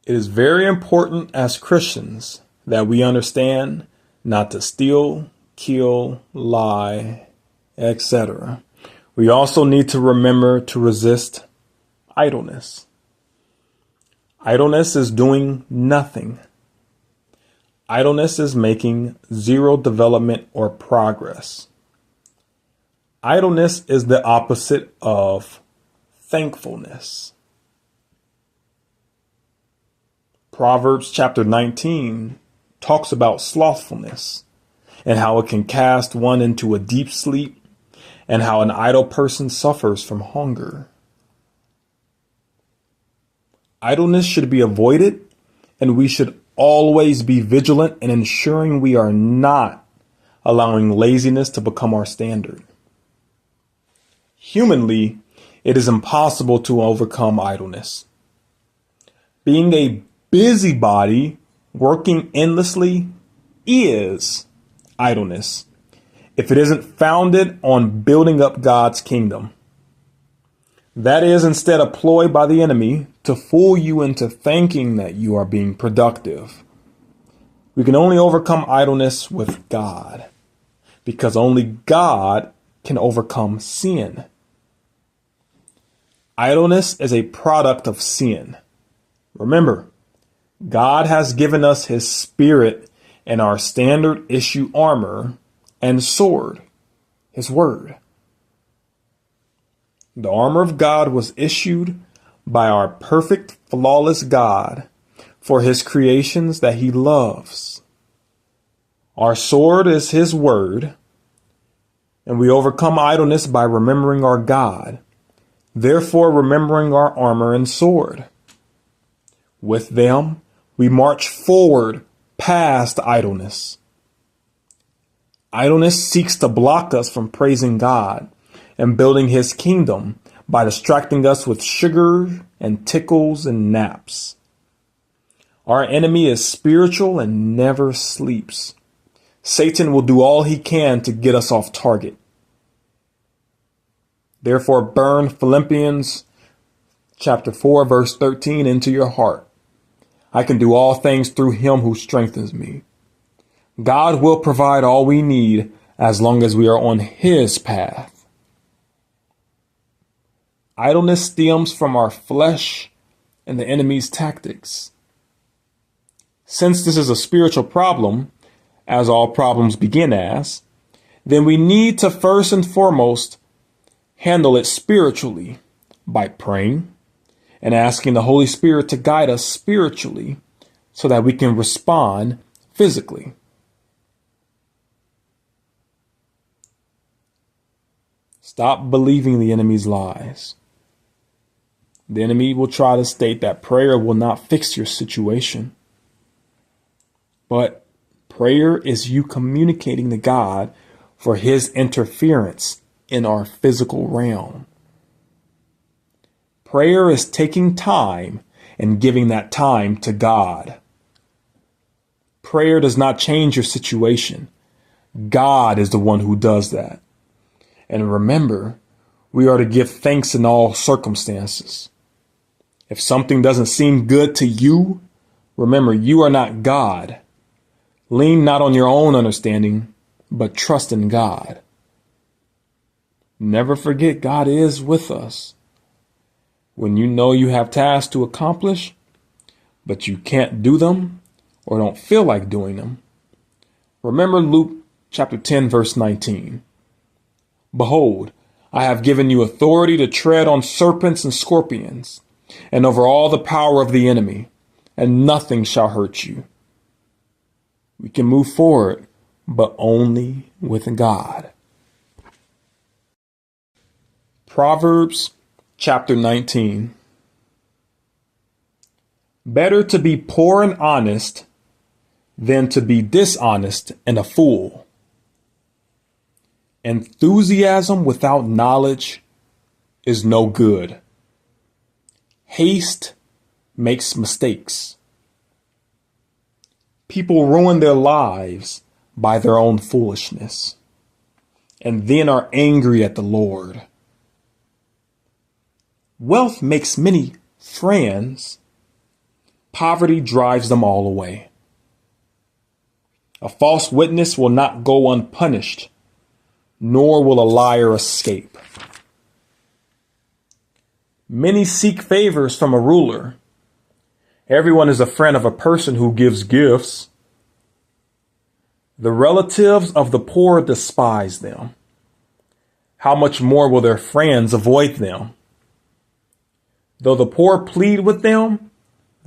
It is very important as Christians that we understand not to steal, kill, lie, etc. We also need to remember to resist idleness. Idleness is doing nothing. Idleness is making zero development or progress. Idleness is the opposite of thankfulness. Proverbs chapter 19 talks about slothfulness and how it can cast one into a deep sleep and how an idle person suffers from hunger. Idleness should be avoided, and we should always be vigilant in ensuring we are not allowing laziness to become our standard. Humanly, it is impossible to overcome idleness. Being a busybody working endlessly is idleness if it isn't founded on building up God's kingdom. That is instead a ploy by the enemy to fool you into thinking that you are being productive. We can only overcome idleness with God, because only God can overcome sin. Idleness is a product of sin. Remember, God has given us his spirit and our standard issue armor and sword, his word. The armor of God was issued by our perfect, flawless God for his creations that he loves. Our sword is his word, and we overcome idleness by remembering our God, therefore remembering our armor and sword. With them, we march forward past idleness. Idleness seeks to block us from praising God and building his kingdom by distracting us with sugar and tickles and naps. Our enemy is spiritual and never sleeps. Satan will do all he can to get us off target. Therefore, burn Philippians chapter 4, verse 13 into your heart. I can do all things through him who strengthens me. God will provide all we need as long as we are on his path. Idleness stems from our flesh and the enemy's tactics. Since this is a spiritual problem, as all problems begin as, then we need to first and foremost handle it spiritually by praying and asking the Holy Spirit to guide us spiritually so that we can respond physically. Stop believing the enemy's lies. The enemy will try to state that prayer will not fix your situation. But prayer is you communicating to God for his interference in our physical realm. Prayer is taking time and giving that time to God. Prayer does not change your situation. God is the one who does that. And remember, we are to give thanks in all circumstances. If something doesn't seem good to you, remember you are not God. Lean not on your own understanding, but trust in God. Never forget God is with us. When you know you have tasks to accomplish, but you can't do them or don't feel like doing them, remember Luke chapter 10, verse 19. Behold, I have given you authority to tread on serpents and scorpions, and over all the power of the enemy, and nothing shall hurt you. We can move forward, but only with God. Proverbs chapter 19. Better to be poor and honest than to be dishonest and a fool. Enthusiasm without knowledge is no good. Haste makes mistakes. People ruin their lives by their own foolishness and then are angry at the Lord. Wealth makes many friends. poverty drives them all away. A false witness will not go unpunished, nor will a liar escape. Many seek favors from a ruler. Everyone is a friend of a person who gives gifts. The relatives of the poor despise them. How much more will their friends avoid them? Though the poor plead with them,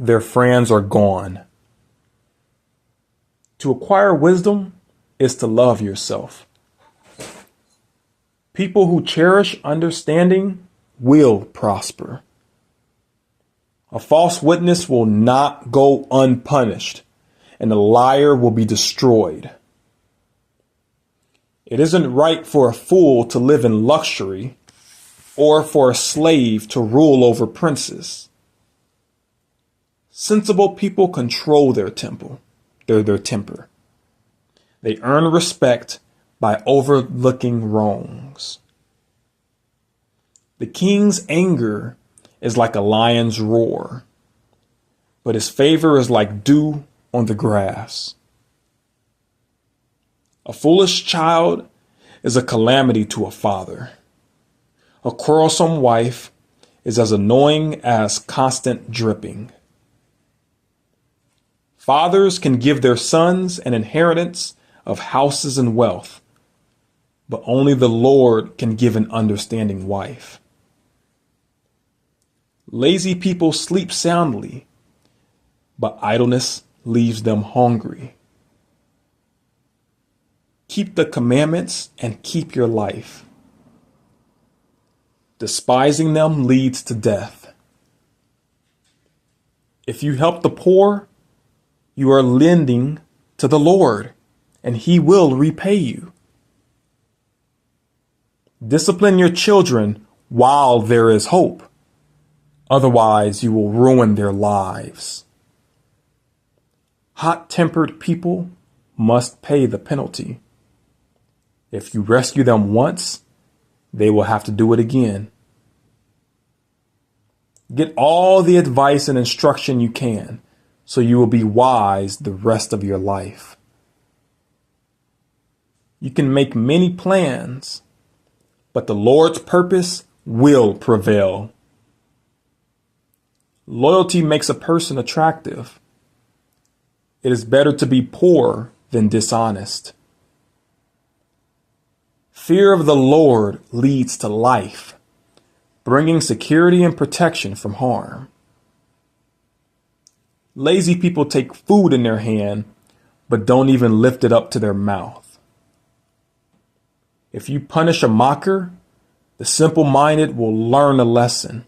their friends are gone. To acquire wisdom is to love yourself. People who cherish understanding will prosper. A false witness will not go unpunished, and a liar will be destroyed. It isn't right for a fool to live in luxury or for a slave to rule over princes. Sensible people control their temper. They earn respect by overlooking wrongs. The king's anger is like a lion's roar, but his favor is like dew on the grass. A foolish child is a calamity to a father. A quarrelsome wife is as annoying as constant dripping. Fathers can give their sons an inheritance of houses and wealth, but only the Lord can give an understanding wife. Lazy people sleep soundly, but idleness leaves them hungry. Keep the commandments and keep your life. Despising them leads to death. If you help the poor, you are lending to the Lord, and He will repay you. Discipline your children while there is hope. Otherwise, you will ruin their lives. Hot-tempered people must pay the penalty. If you rescue them once, they will have to do it again. Get all the advice and instruction you can, so you will be wise the rest of your life. You can make many plans, but the Lord's purpose will prevail. Loyalty makes a person attractive. It is better to be poor than dishonest. Fear of the Lord leads to life, bringing security and protection from harm. Lazy people take food in their hand, but don't even lift it up to their mouth. If you punish a mocker, the simple-minded will learn a lesson.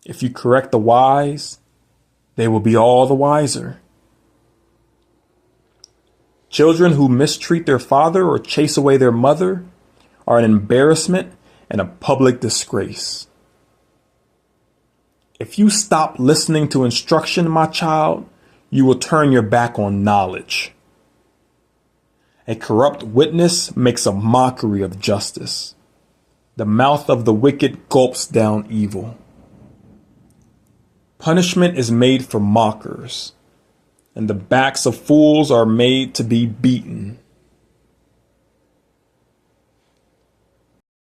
If you correct the wise, they will be all the wiser. Children who mistreat their father or chase away their mother are an embarrassment and a public disgrace. If you stop listening to instruction, my child, you will turn your back on knowledge. A corrupt witness makes a mockery of justice. The mouth of the wicked gulps down evil. Punishment is made for mockers, and the backs of fools are made to be beaten.